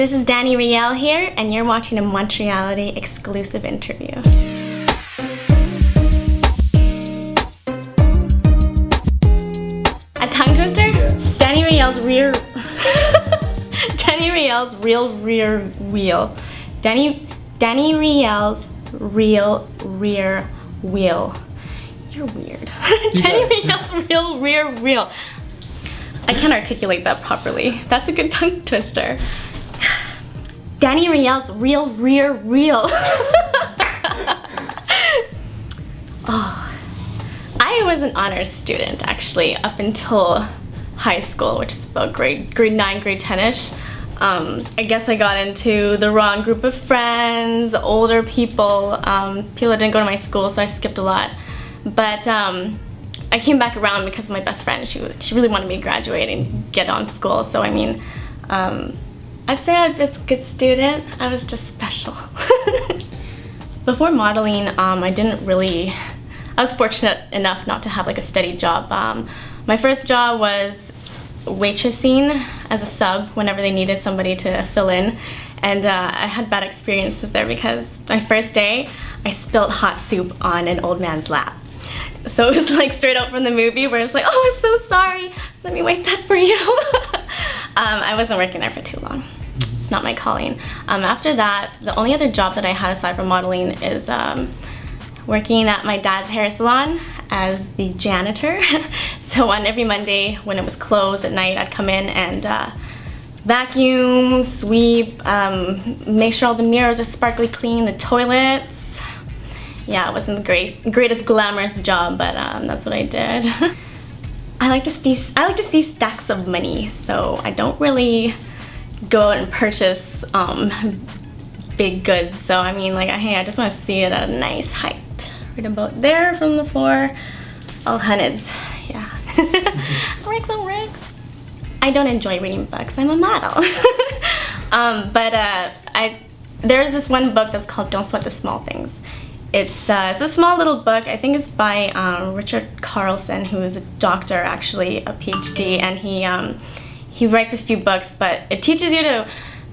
This is Dannie Riel here, and you're watching a Montreality exclusive interview. A tongue twister? Yeah. Dannie Riel's rear... Dannie Riel's real rear wheel. Dannie Riel's real rear wheel. You're weird. Dannie Riel's real rear wheel. I can't articulate that properly. That's a good tongue twister. Dannie Riel's real rear wheel. Oh, I was an honors student actually up until high school, which is about grade 9, grade 10ish. I guess I got into the wrong group of friends, older people, people that didn't go to my school, so I skipped a lot. But I came back around because of my best friend. She really wanted me to graduate and get on school. So I mean, I'd say I was a good student. I was just special. Before modeling, I was fortunate enough not to have like a steady job. My first job was waitressing as a sub whenever they needed somebody to fill in. And I had bad experiences there because my first day, I spilled hot soup on an old man's lap. So it was like straight out from the movie where it's like, oh, I'm so sorry, let me wipe that for you. I wasn't working there for too long. It's not my calling. After that, the only other job that I had aside from modeling is working at my dad's hair salon as the janitor. So on every Monday when it was closed at night, I'd come in and vacuum, sweep, make sure all the mirrors are sparkly clean, the toilets. Yeah, it wasn't the greatest glamorous job, but that's what I did. I like to see stacks of money, so I don't really go out and purchase big goods. So I mean, like, hey, I just want to see it at a nice height, right about there from the floor. All hundreds, yeah. Rigs on rigs. I don't enjoy reading books. I'm a model. There's this one book that's called Don't Sweat the Small Things. It's a small little book. I think it's by Richard Carlson, who is a doctor, actually, a PhD, and he writes a few books, but it teaches you to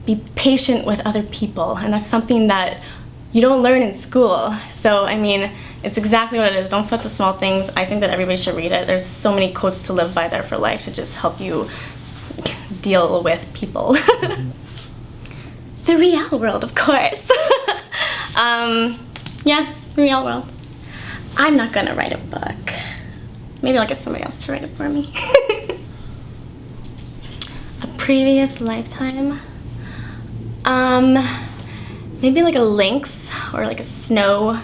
be patient with other people, and that's something that you don't learn in school. So, I mean, it's exactly what it is. Don't sweat the small things. I think that everybody should read it. There's so many quotes to live by there for life to just help you deal with people. The real world, of course. Yeah, real world. I'm not gonna write a book. Maybe I'll get somebody else to write it for me. A previous lifetime. Maybe like a lynx or like a snow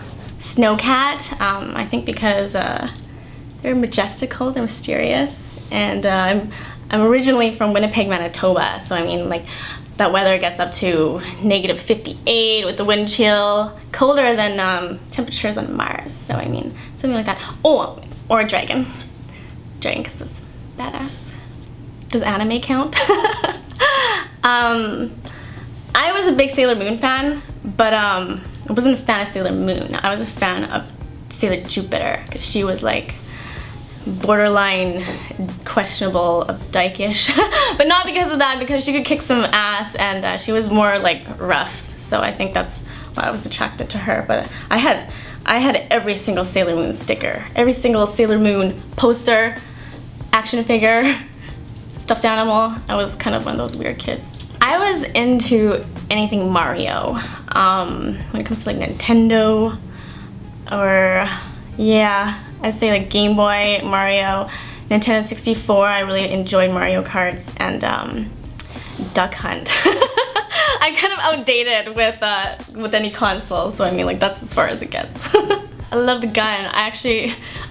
cat. I think because they're majestical, they're mysterious, and I'm originally from Winnipeg, Manitoba. So I mean, like, that weather gets up to -58 with the wind chill, colder than temperatures on Mars. So I mean, something like that. Oh, or a dragon. Dragon, because it's badass. Does anime count? I was a big Sailor Moon fan, but I wasn't a fan of Sailor Moon. I was a fan of Sailor Jupiter, because she was like borderline questionable of dykish. But not because of that, because she could kick some ass, and she was more like rough. So I think that's why I was attracted to her. But I had every single Sailor Moon sticker, every single Sailor Moon poster, action figure, stuffed animal. I was kind of one of those weird kids. I was into anything Mario. When it comes to like Nintendo, or yeah, I'd say like Game Boy, Mario, Nintendo 64. I really enjoyed Mario Karts, and Duck Hunt. I'm kind of outdated with any console, so I mean, like, that's as far as it gets. I love the gun. I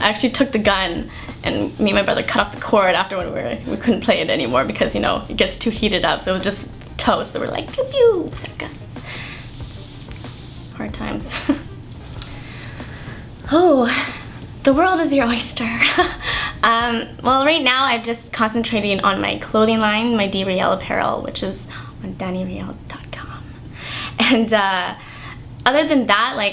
actually took the gun, and me and my brother cut off the cord after when we couldn't play it anymore because, you know, it gets too heated up, so it was just toast. So we're like, pew pew with our guns. Hard times. Oh. The world is your oyster. Well, right now I'm just concentrating on my clothing line, my D Riel apparel, which is on DannieRiel.com. And other than that, like,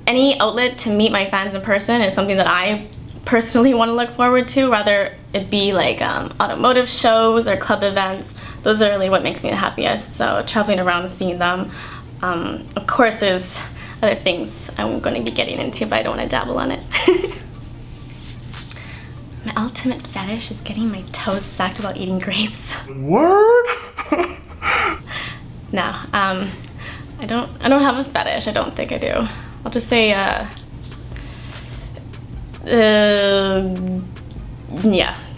any outlet to meet my fans in person is something that I personally want to look forward to, rather it be like automotive shows or club events. those are really what makes me the happiest. So traveling around and seeing them. Of course, there's other things I'm going to be getting into, but I don't want to dabble on it. My ultimate fetish is getting my toes sucked while eating grapes. Word? No, I don't have a fetish. I don't think I do. I'll just say, yeah,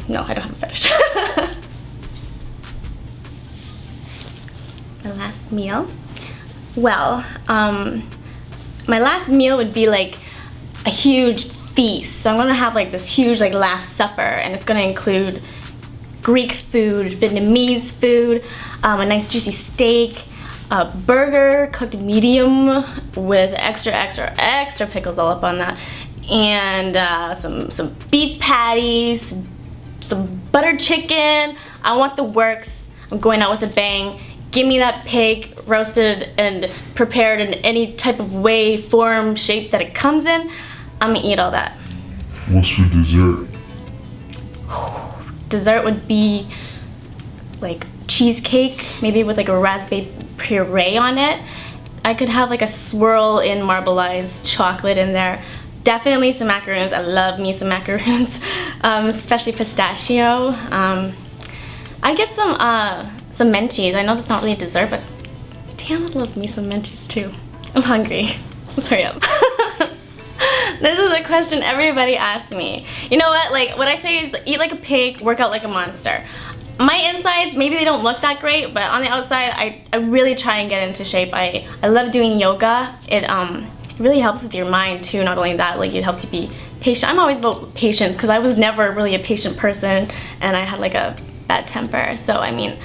no, I don't have a fetish. My last meal? Well, my last meal would be like a huge feast. So I'm gonna have like this huge like last supper, and it's gonna include Greek food, Vietnamese food, a nice juicy steak, a burger cooked medium with extra pickles all up on that, and some beef patties, some buttered chicken. I want the works. I'm going out with a bang. Give me that pig roasted and prepared in any type of way, form, shape that it comes in. I'm gonna eat all that. What's for dessert? Dessert would be like cheesecake, maybe with like a raspberry puree on it. I could have like a swirl in marbleized chocolate in there. Definitely some macaroons. I love me some macaroons, especially pistachio. I'd get some menchies. I know that's not really a dessert, but damn, I love me some menchies too. I'm hungry. Let's hurry up. This is a question everybody asks me. You know what? Like, what I say is eat like a pig, work out like a monster. My insides, maybe they don't look that great, but on the outside, I really try and get into shape. I love doing yoga. It really helps with your mind too. Not only that, like it helps you be patient. I'm always about patience because I was never really a patient person, and I had like a bad temper. So I mean,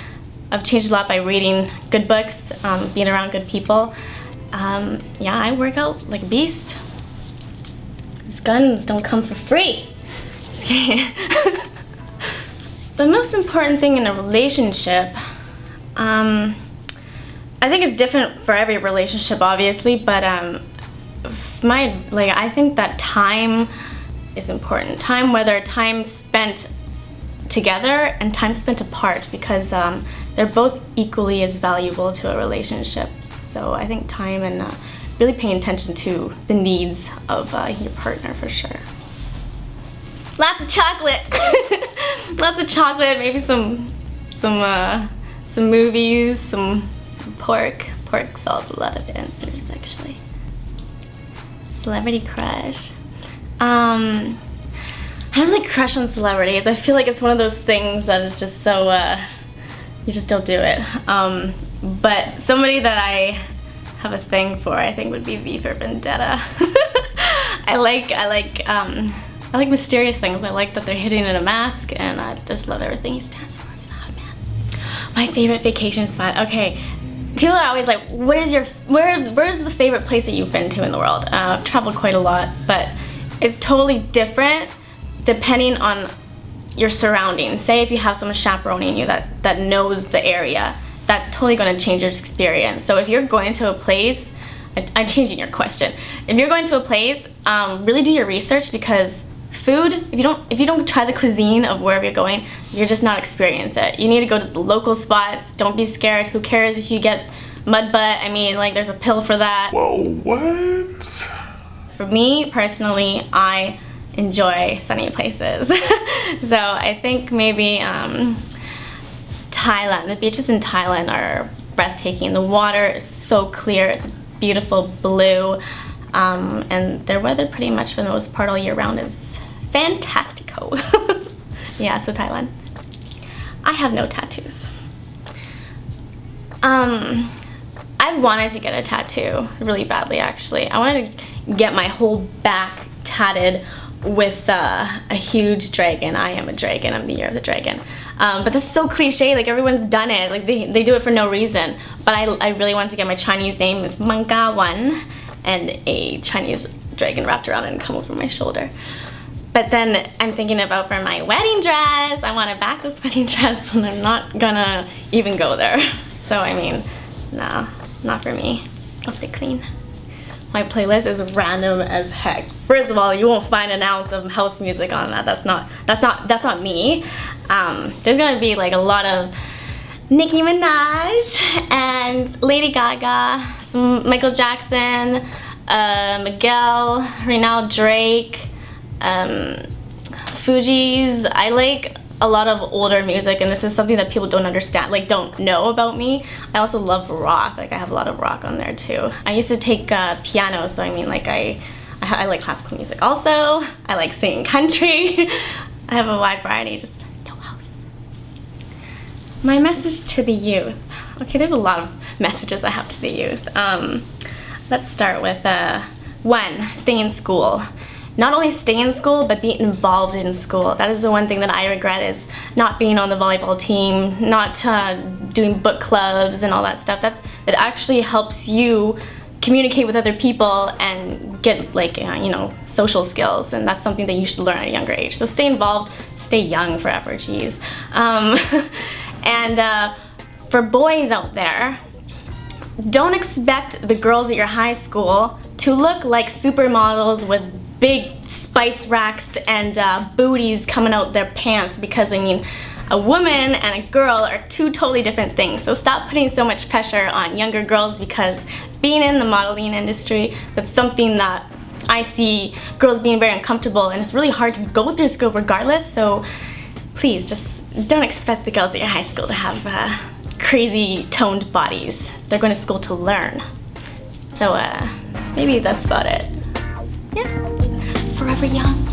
I've changed a lot by reading good books, being around good people. Yeah, I work out like a beast. These guns don't come for free. Just kidding. The most important thing in a relationship, I think it's different for every relationship, obviously, but I think that time is important. Time, whether time spent together and time spent apart, because they're both equally as valuable to a relationship. So I think time and really paying attention to the needs of your partner for sure. Lots of chocolate. Lots of chocolate, maybe some movies, some pork. Pork solves a lot of answers actually. Celebrity crush. I don't really crush on celebrities. I feel like it's one of those things that is just so you just don't do it. But somebody that I have a thing for, I think, would be V for Vendetta. I like mysterious things. I like that they're hidden in a mask, and I just love everything he stands for. He's a hot man. My favorite vacation spot. Okay, people are always like, where's the favorite place that you've been to in the world? I've traveled quite a lot, but it's totally different depending on your surroundings. Say if you have someone chaperoning you that knows the area, that's totally going to change your experience. So if you're going to a place, I'm changing your question. If you're going to a place, really do your research, because food, if you don't try the cuisine of wherever you're going, you're just not experience it. You need to go to the local spots. Don't be scared. Who cares if you get mud butt? I mean, like, there's a pill for that. Whoa, what? For me personally, I enjoy sunny places. So I think maybe Thailand. The beaches in Thailand are breathtaking. The water is so clear. It's beautiful blue, and their weather pretty much for the most part all year round is fantastico. Yeah, so Thailand. I have no tattoos. I've wanted to get a tattoo really badly, actually. I wanted to get my whole back tatted with a huge dragon. I am a dragon. I'm the year of the dragon. But that's so cliche. Like, everyone's done it. Like, they do it for no reason. But I really wanted to get my Chinese name is Manga One, and a Chinese dragon wrapped around it and come over my shoulder. But then I'm thinking about for my wedding dress. I want a backless wedding dress, and I'm not gonna even go there. So I mean, nah, not for me. I'll stay clean. My playlist is random as heck. First of all, you won't find an ounce of house music on that. That's not me. There's gonna be like a lot of Nicki Minaj and Lady Gaga, some Michael Jackson, Miguel, right now Drake, Fugees. I like a lot of older music, and this is something that people don't understand, like don't know about me. I also love rock, like I have a lot of rock on there too. I used to take piano, so I mean like I like classical music also. I like singing country. I have a wide variety, just no house. My message to the youth. Okay, there's a lot of messages I have to the youth. Let's start with one, stay in school. Not only stay in school, but be involved in school. That is the one thing that I regret, is not being on the volleyball team, not doing book clubs and all that stuff. That actually helps you communicate with other people and get like, you know, social skills, and that's something that you should learn at a younger age. So stay involved, stay young forever, geez. And for boys out there, don't expect the girls at your high school to look like supermodels with big spice racks and booties coming out their pants, because I mean, a woman and a girl are two totally different things. So stop putting so much pressure on younger girls, because being in the modeling industry, that's something that I see girls being very uncomfortable, and it's really hard to go through school regardless. So please just don't expect the girls at your high school to have crazy toned bodies. They're going to school to learn. So maybe that's about it. Yeah, forever young.